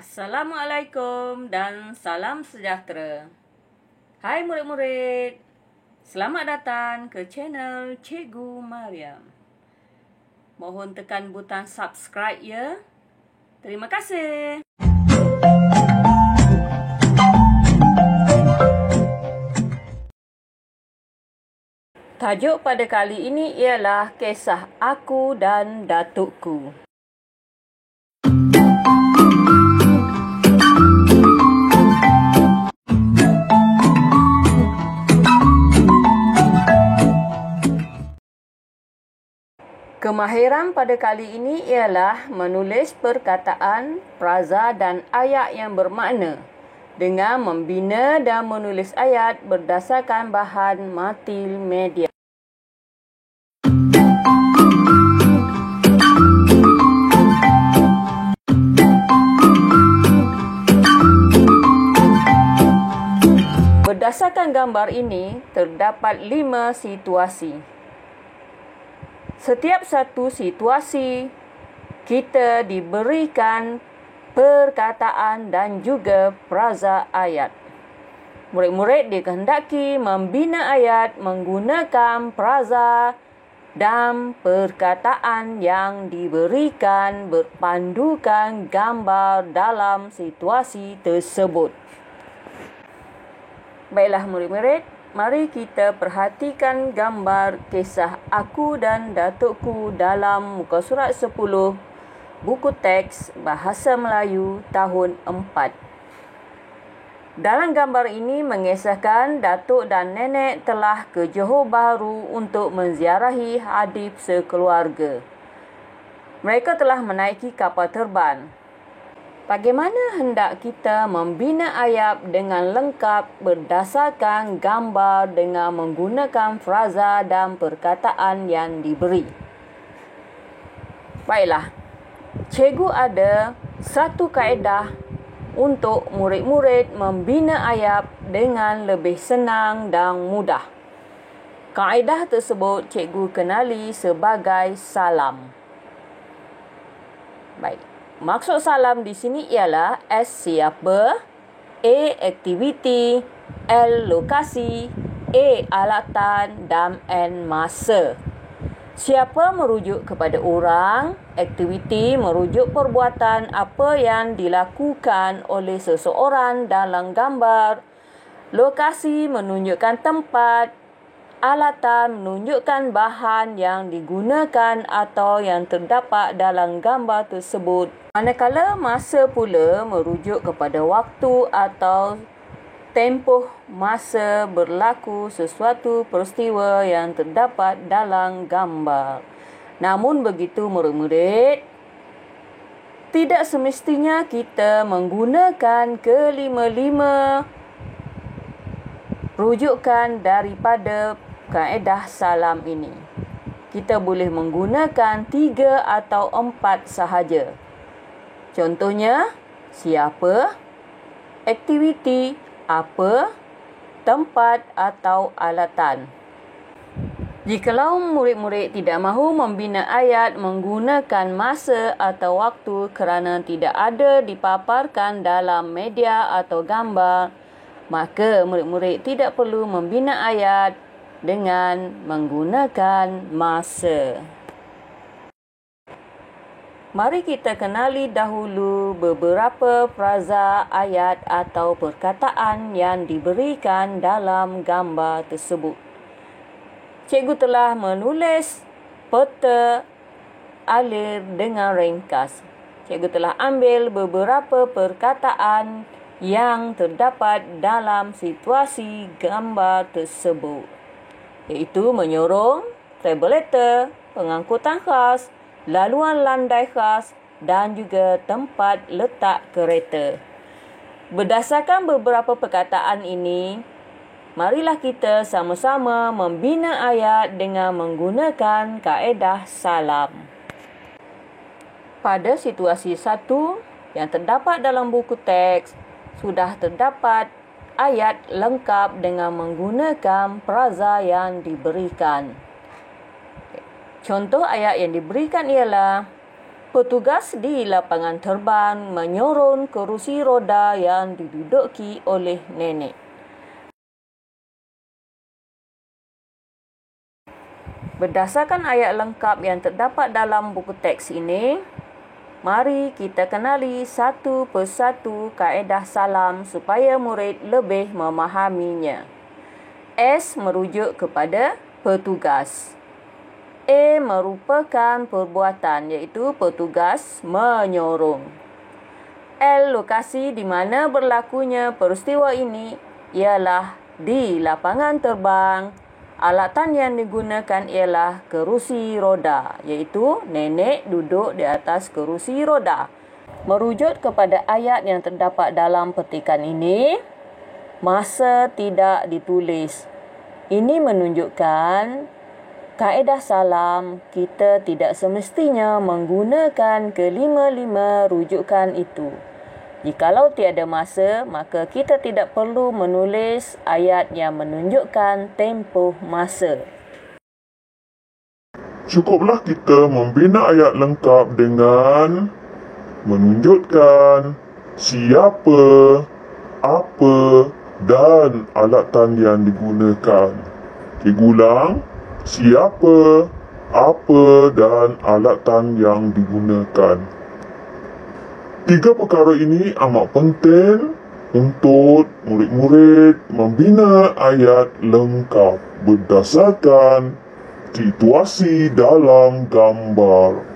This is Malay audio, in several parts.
Assalamualaikum dan salam sejahtera. Hai murid-murid, selamat datang ke channel Cikgu Mariam. Mohon tekan butang subscribe ya. Terima kasih. Tajuk pada kali ini ialah kisah aku dan datukku. Kemahiran pada kali ini ialah menulis perkataan, fraza dan ayat yang bermakna dengan membina dan menulis ayat berdasarkan bahan multimedia. Berdasarkan gambar ini, terdapat 5 situasi. Setiap satu situasi, kita diberikan perkataan dan juga fraza ayat. Murid-murid dikehendaki membina ayat menggunakan fraza dan perkataan yang diberikan berpandukan gambar dalam situasi tersebut. Baiklah murid-murid, mari kita perhatikan gambar kisah aku dan datukku dalam muka surat 10, buku teks Bahasa Melayu tahun 4. Dalam gambar ini mengisahkan datuk dan nenek telah ke Johor Bahru untuk menziarahi adik sekeluarga. Mereka telah menaiki kapal terbang. Bagaimana hendak kita membina ayat dengan lengkap berdasarkan gambar dengan menggunakan fraza dan perkataan yang diberi? Baiklah, cikgu ada satu kaedah untuk murid-murid membina ayat dengan lebih senang dan mudah. Kaedah tersebut cikgu kenali sebagai salam. Baik. Maksud salam di sini ialah S siapa, A aktiviti, L lokasi, A alatan dan N masa. Siapa merujuk kepada orang, aktiviti merujuk perbuatan apa yang dilakukan oleh seseorang dalam gambar, lokasi menunjukkan tempat, alatan menunjukkan bahan yang digunakan atau yang terdapat dalam gambar tersebut. Manakala masa pula merujuk kepada waktu atau tempoh masa berlaku sesuatu peristiwa yang terdapat dalam gambar. Namun begitu murid-murid, tidak semestinya kita menggunakan kelima-lima rujukan daripada kaedah salam ini. Kita boleh menggunakan 3 atau 4 sahaja. Contohnya, siapa, aktiviti, apa, tempat atau alatan. Jikalau murid-murid tidak mahu membina ayat menggunakan masa atau waktu kerana tidak ada dipaparkan dalam media atau gambar, maka murid-murid tidak perlu membina ayat dengan menggunakan masa. Mari kita kenali dahulu beberapa fraza ayat atau perkataan yang diberikan dalam gambar tersebut. Cikgu telah menulis peta alir dengan ringkas. Cikgu telah ambil beberapa perkataan yang terdapat dalam situasi gambar tersebut, iaitu menyorong, travelator, pengangkutan khas, laluan landai khas dan juga tempat letak kereta. Berdasarkan beberapa perkataan ini, marilah kita sama-sama membina ayat dengan menggunakan kaedah salam. Pada situasi 1 yang terdapat dalam buku teks, sudah terdapat ayat lengkap dengan menggunakan fraza yang diberikan. Contoh ayat yang diberikan ialah Petugas di lapangan terbang menyorong kerusi roda yang diduduki oleh nenek. Berdasarkan ayat lengkap yang terdapat dalam buku teks ini, mari kita kenali satu persatu kaedah salam supaya murid lebih memahaminya. S merujuk kepada petugas. A merupakan perbuatan iaitu petugas menyorong. L lokasi di mana berlakunya peristiwa ini ialah di lapangan terbang. Alatan yang digunakan ialah kerusi roda iaitu nenek duduk di atas kerusi roda. Merujuk kepada ayat yang terdapat dalam petikan ini, masa tidak ditulis. Ini menunjukkan kaedah salam kita tidak semestinya menggunakan kelima-lima rujukan itu. Jikalau tiada masa, maka kita tidak perlu menulis ayat yang menunjukkan tempoh masa. Cukuplah kita membina ayat lengkap dengan menunjukkan siapa, apa dan alatan yang digunakan. Cikgu ulang. Siapa, apa dan alatan yang digunakan. Tiga perkara ini amat penting untuk murid-murid membina ayat lengkap berdasarkan situasi dalam gambar.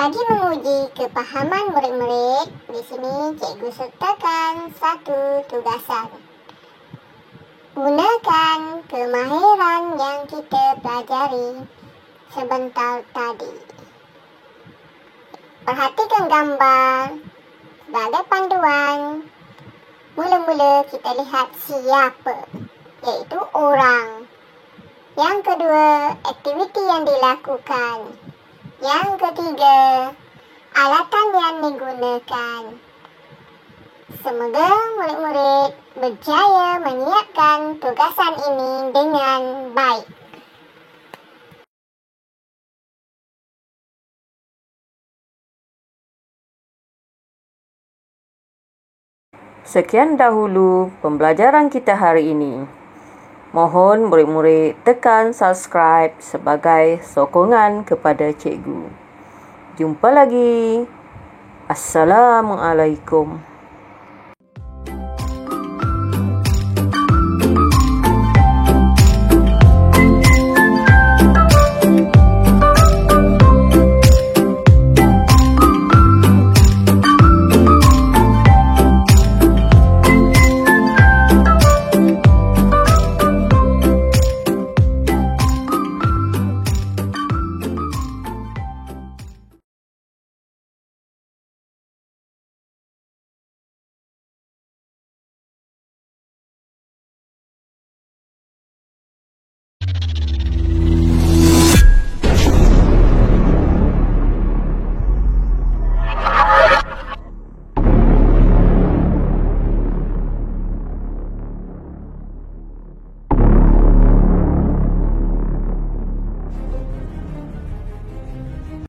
Bagi menguji kepahaman murid-murid, di sini cikgu sertakan satu tugasan. Gunakan kemahiran yang kita pelajari sebentar tadi. Perhatikan gambar sebagai panduan. Mula-mula kita lihat siapa, iaitu orang. Yang kedua, aktiviti yang dilakukan. Yang ketiga, alatan yang digunakan. Semoga murid-murid berjaya menyiapkan tugasan ini dengan baik. Sekian dahulu pembelajaran kita hari ini. Mohon murid-murid tekan subscribe sebagai sokongan kepada cikgu. Jumpa lagi. Assalamualaikum.